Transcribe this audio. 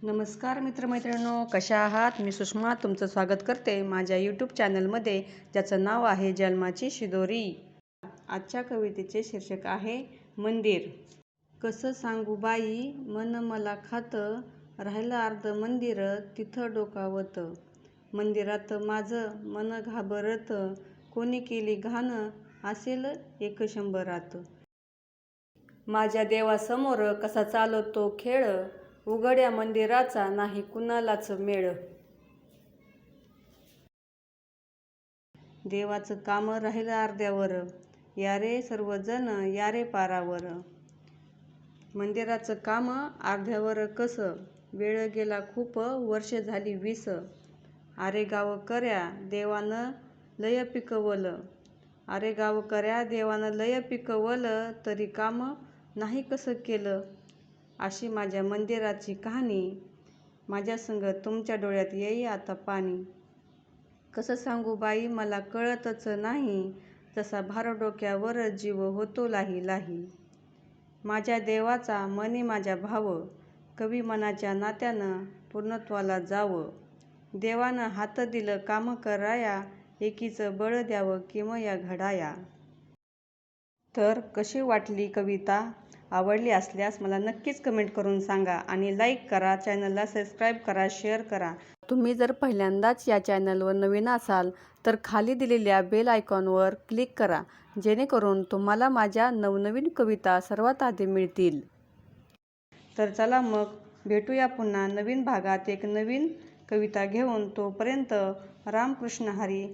नमस्कार मित्रमैत्रिणींनो, कशा आहात? मी सुषमा तुमचं स्वागत करते माझ्या यूट्यूब चॅनलमध्ये, ज्याचं नाव आहे जन्माची शिदोरी. आजच्या कवितेचे शीर्षक आहे मंदिर. कसं सांगू बाई मन मला खातं, राहिलं अर्ध मंदिर तिथं डोकावतं. मंदिरात माझं मन घाबरतं, कोणी केली घाण असेल 100. माझ्या देवासमोर कसा चालतो खेळ, उघड्या मंदिराचा नाही कुणालाच मेळ. देवाचं काम राहिलं अर्ध्यावर, या रे सर्वजण या रे पारावर. मंदिराचं काम अर्ध्यावर कसं, वेळ गेला खूप वर्ष झाली 20. अरे गावकऱ्या देवानं लय पिकवलं, अरे गावकऱ्या देवानं लय पिकवलं, तरी काम नाही कसं केलं. अशी माझ्या मंदिराची कहाणी, माझ्या संग तुमच्या डोळ्यात येई आता पाणी. कसं सांगू बाई मला कळतच नाही, जसा भार डोक्यावर जीव होतो लाही लाही. माझ्या देवाचा मनी माझ्या भाव, कवी मनाच्या नात्यानं पूर्णत्वाला जावं. देवानं हात दिलं काम कराया, एकीचं बळ द्यावं किमया घडाया. तर कशी वाटली कविता? आवडली असल्यास मला नक्कीच कमेंट करून सांगा आणि लाईक करा, चॅनलला सबस्क्राईब करा, शेअर करा. तुम्ही जर पहिल्यांदाच या चॅनलवर नवीन असाल तर खाली दिलेल्या बेल आयकॉनवर क्लिक करा, जेणेकरून तुम्हाला माझ्या नवनवीन कविता सर्वात आधी मिळतील. तर चला मग भेटूया पुन्हा नवीन भागात एक नवीन कविता घेऊन. तोपर्यंत रामकृष्ण हरी.